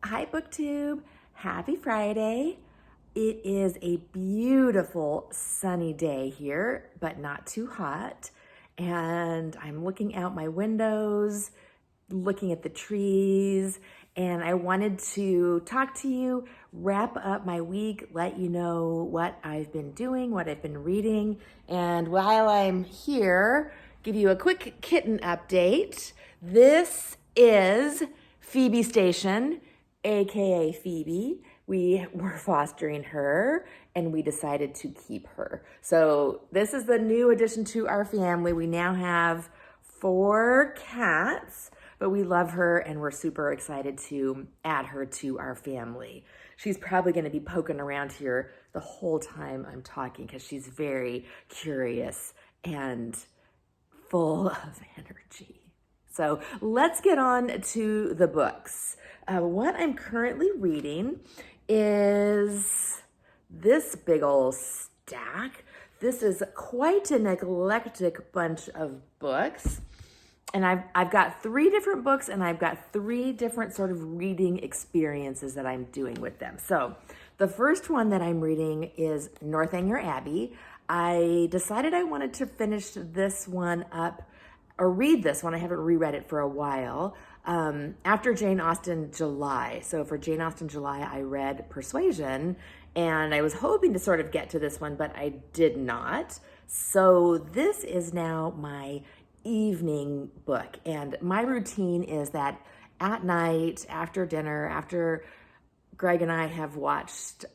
Hi, booktube. Happy Friday. It is a beautiful sunny day here, but not too hot. And I'm looking out my windows, looking at the trees, and I wanted to talk to you, wrap up my week, let you know what I've been doing, what I've been reading. And while I'm here, give you a quick kitten update. This is Phoebe Station, AKA Phoebe. We were fostering her and we decided to keep her. So this is the new addition to our family. We now have 4 cats, but we love her and we're super excited to add her to our family. She's probably going to be poking around here the whole time I'm talking because she's very curious and full of energy. So let's get on to the books. What I'm currently reading is this big old stack. This is quite an eclectic bunch of books. And I've got 3 different books and I've got 3 different sort of reading experiences that I'm doing with them. So the first one that I'm reading is Northanger Abbey. I decided I wanted to finish this one up or read this one. I haven't reread it for a while. After Jane Austen July. So for Jane Austen July, I read Persuasion and I was hoping to sort of get to this one, but I did not. So this is now my evening book. And my routine is that at night, after dinner, after Greg and I have watched,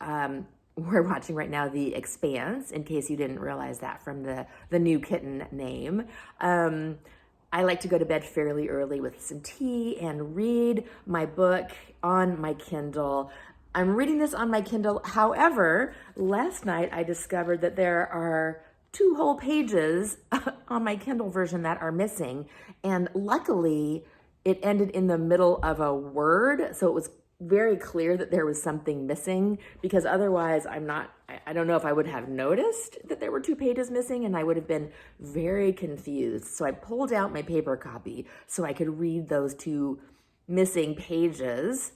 we're watching right now The Expanse, in case you didn't realize that from the new kitten name. I like to go to bed fairly early with some tea and read my book on my Kindle. I'm reading this on my Kindle. However, last night I discovered that there are 2 whole pages on my Kindle version that are missing. And luckily it ended in the middle of a word. So it was very clear that there was something missing, because otherwise I don't know if I would have noticed that there were 2 pages missing and I would have been very confused. So I pulled out my paper copy so I could read those 2 missing pages.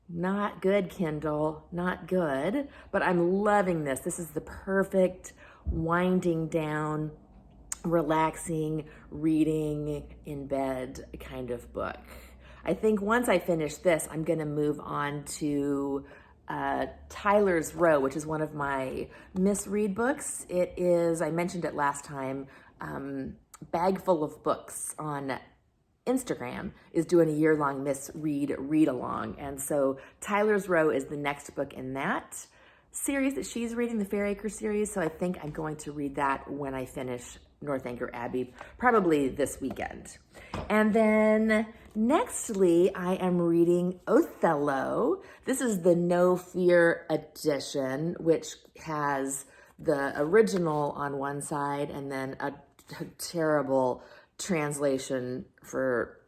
Not good, Kindle, not good, but I'm loving this. This is the perfect winding down, relaxing, reading in bed kind of book. I think once I finish this, I'm going to move on to Tyler's Row, which is one of my misread books. It is, I mentioned it last time, Bag Full of Books on Instagram is doing a year-long misread read-along. And so Tyler's Row is the next book in that series that she's reading, the Fairacre series. So I think I'm going to read that when I finish Northanger Abbey, probably this weekend. And then nextly, I am reading Othello. This is the No Fear edition, which has the original on one side and then a terrible translation for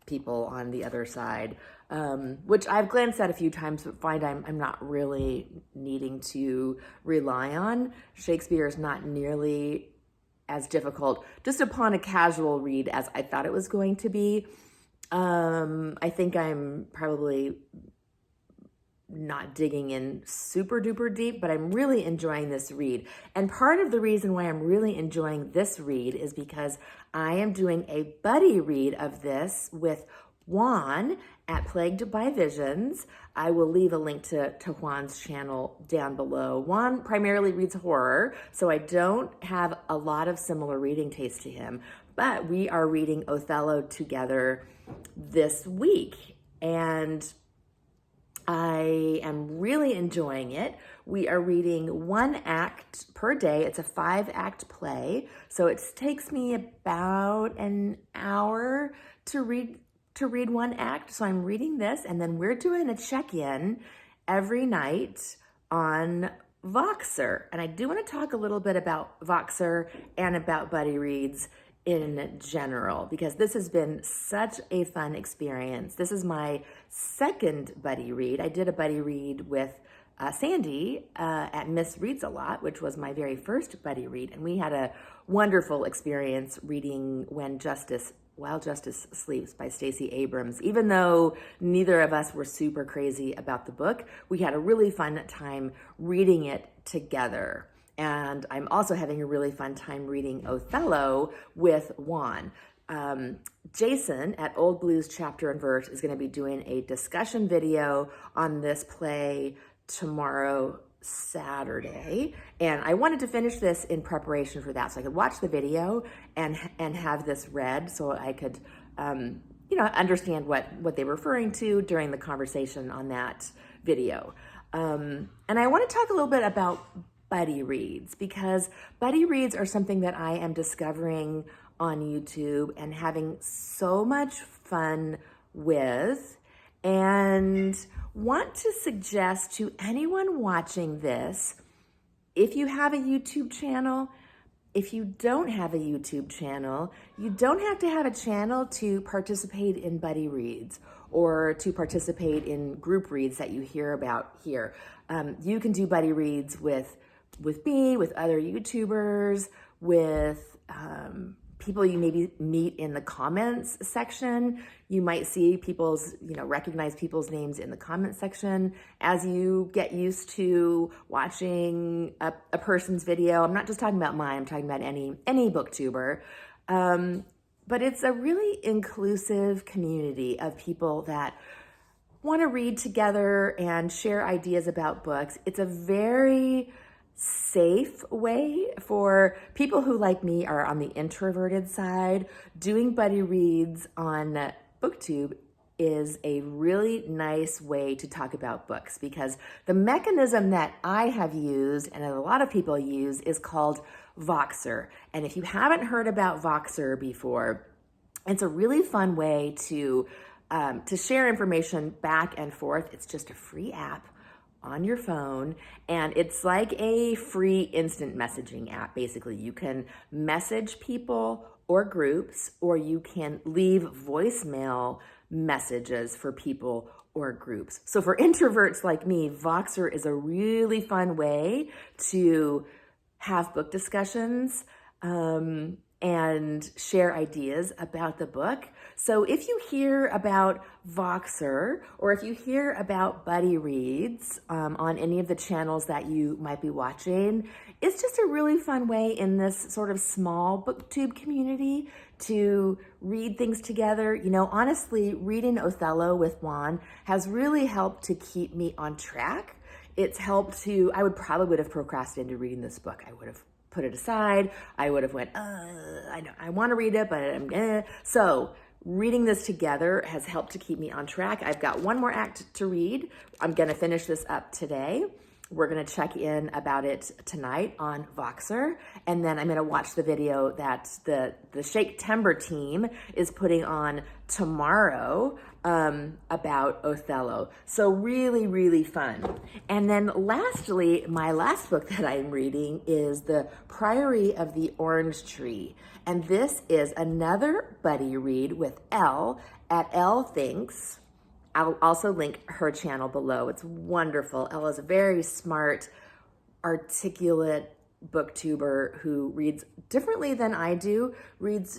people on the other side, which I've glanced at a few times, but find I'm not really needing to rely on. Shakespeare is not nearly as difficult, just upon a casual read, as I thought it was going to be. I think I'm probably not digging in super duper deep, but I'm really enjoying this read. And part of the reason why I'm really enjoying this read is because I am doing a buddy read of this with Juan at Plagued by Visions. I will leave a link to Juan's channel down below. Juan primarily reads horror, so I don't have a lot of similar reading taste to him, but we are reading Othello together this week, and I am really enjoying it. We are reading 1 act per day. It's a 5-act play, so it takes me about an hour to read 1 act. So I'm reading this, and then we're doing a check-in every night on Voxer. And I do want to talk a little bit about Voxer and about Buddy Reads in general, because this has been such a fun experience. This is my 2nd buddy read. I did a buddy read with Sandy at Miss Reads a Lot, which was my very first buddy read, and we had a wonderful experience reading When Justice While Justice Sleeps by Stacey Abrams. Even though neither of us were super crazy about the book, we had a really fun time reading it together. And I'm also having a really fun time reading Othello with Juan. Jason at Old Blues Chapter and Verse is going to be doing a discussion video on this play tomorrow, Saturday, and I wanted to finish this in preparation for that, so I could watch the video and have this read, so I could, understand what they were referring to during the conversation on that video. And I want to talk a little bit about buddy reads, because buddy reads are something that I am discovering on YouTube and having so much fun with, and want to suggest to anyone watching this, if you have a YouTube channel, if you don't have a YouTube channel, you don't have to have a channel to participate in buddy reads or to participate in group reads that you hear about here. You can do buddy reads with me, with other YouTubers, with people you maybe meet in the comments section. You might see recognize people's names in the comment section as you get used to watching a person's video. I'm not just talking about mine, I'm talking about any booktuber. But it's a really inclusive community of people that want to read together and share ideas about books. It's a very safe way for people who, like me, are on the introverted side. Doing buddy reads on booktube is a really nice way to talk about books, because the mechanism that I have used and a lot of people use is called Voxer. And if you haven't heard about Voxer before, it's a really fun way to share information back and forth. It's just a free app on your phone, and it's like a free instant messaging app. Basically, you can message people or groups, or you can leave voicemail messages for people or groups. So for introverts like me, Voxer is a really fun way to have book discussions and share ideas about the book. So if you hear about Voxer, or if you hear about buddy reads on any of the channels that you might be watching, it's just a really fun way in this sort of small booktube community to read things together. Honestly, reading Othello with Juan has really helped to keep me on track. It's helped to, I would have procrastinated reading this book. I would have put it aside. I would have went, I want to read it, but So reading this together has helped to keep me on track. I've got one more act to read. I'm going to finish this up today. We're going to check in about it tonight on Voxer, and then I'm going to watch the video that the Shake-Timber team is putting on tomorrow about Othello. So really, really fun. And then lastly, my last book that I'm reading is The Priory of the Orange Tree. And this is another buddy read with Elle at Elle Thinks. I'll also link her channel below. It's wonderful. Elle is a very smart, articulate booktuber who reads differently than I do.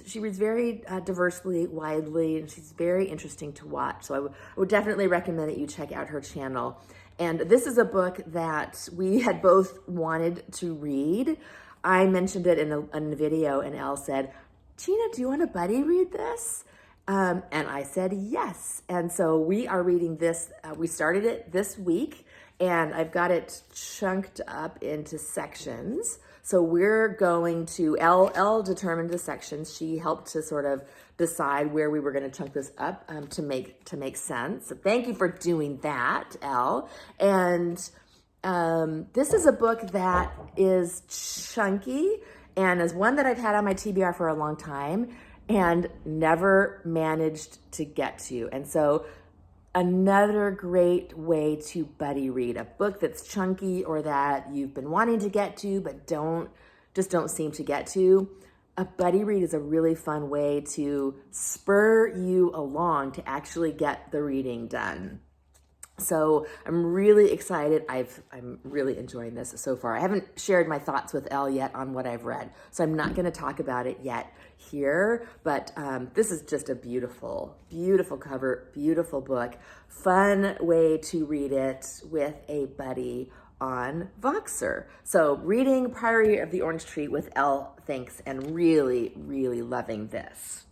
She reads very diversely, widely, and she's very interesting to watch. So I would definitely recommend that you check out her channel. And this is a book that we had both wanted to read. I mentioned it in a video, and Elle said, "Gina, do you want to buddy read this?" And I said yes. And so we are reading this. We started it this week, and I've got it chunked up into sections. So we're going to, Elle determined the sections. She helped to sort of decide where we were going to chunk this up to make sense. So thank you for doing that, Elle. And this is a book that is chunky and is one that I've had on my TBR for a long time and never managed to get to. And so another great way to buddy read a book that's chunky or that you've been wanting to get to but don't seem to get to. A buddy read is a really fun way to spur you along to actually get the reading done. So I'm really excited. I'm really enjoying this so far. I haven't shared my thoughts with Elle yet on what I've read, so I'm not going to talk about it yet here, but this is just a beautiful, beautiful cover, beautiful book, fun way to read it with a buddy on Voxer. So reading Priory of the Orange Tree with Elle, thanks, and really, really loving this.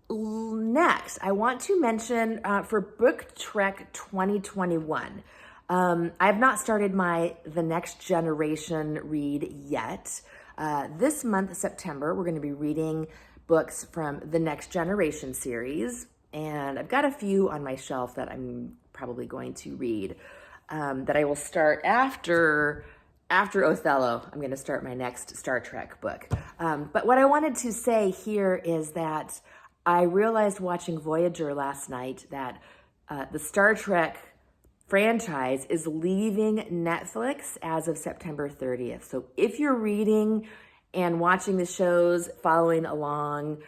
Next, I want to mention for Book Trek 2021. I have not started The Next Generation read yet. This month, September, we're going to be reading books from the Next Generation series, and I've got a few on my shelf that I'm probably going to read that I will start after Othello. I'm going to start my next Star Trek book. But what I wanted to say here is that I realized watching Voyager last night that the Star Trek franchise is leaving Netflix as of September 30th. So if you're reading and watching the shows, following along,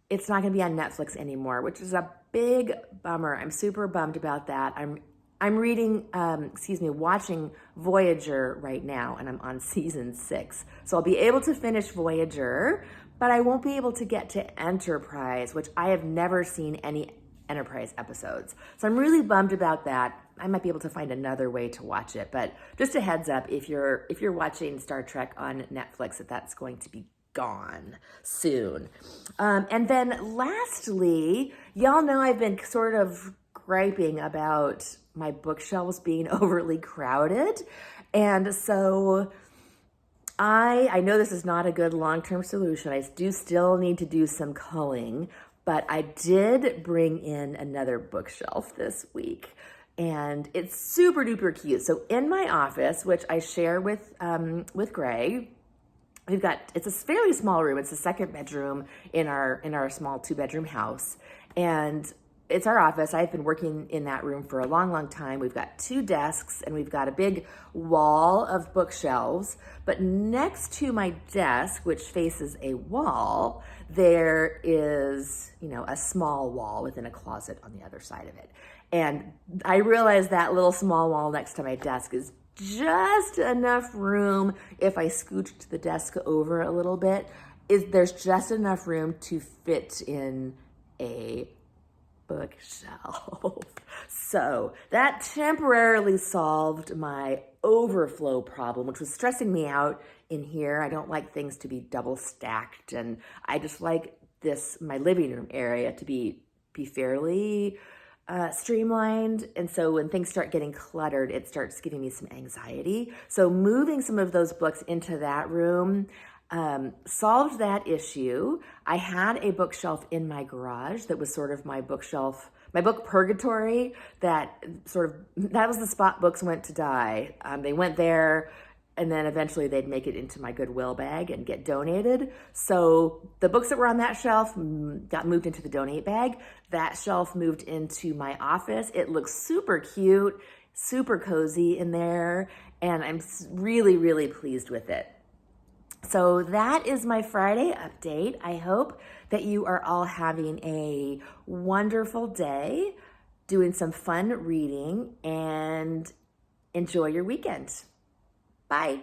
it's not going to be on Netflix anymore, which is a big bummer. I'm super bummed about that. I'm watching Voyager right now, and I'm on season 6. So I'll be able to finish Voyager, but I won't be able to get to Enterprise, which I have never seen any Enterprise episodes. So I'm really bummed about that. I might be able to find another way to watch it, but just a heads up, if you're watching Star Trek on Netflix, that's going to be gone soon. And then lastly, y'all know I've been sort of griping about my bookshelves being overly crowded. And so I know this is not a good long-term solution. I do still need to do some culling, but I did bring in another bookshelf this week, and it's super duper cute. So in my office, which I share with Gray, it's a fairly small room. It's the second bedroom in our small 2-bedroom house, and it's our office. I've been working in that room for a long, long time. We've got 2 desks, and we've got a big wall of bookshelves. But next to my desk, which faces a wall, there is, a small wall within a closet on the other side of it. And I realized that little small wall next to my desk is just enough room. If I scooched the desk over a little bit, there's just enough room to fit in a bookshelf. So that temporarily solved my overflow problem, which was stressing me out in here. I don't like things to be double stacked, and I just like my living room area to be fairly streamlined. And so when things start getting cluttered, it starts giving me some anxiety. So moving some of those books into that room solved that issue. I had a bookshelf in my garage that was sort of my bookshelf, my book purgatory, that was the spot books went to die. They went there, and then eventually they'd make it into my Goodwill bag and get donated. So the books that were on that shelf got moved into the donate bag. That shelf moved into my office. It looks super cute, super cozy in there, and I'm really, really pleased with it. So that is my Friday update. I hope that you are all having a wonderful day, doing some fun reading, and enjoy your weekend. Bye.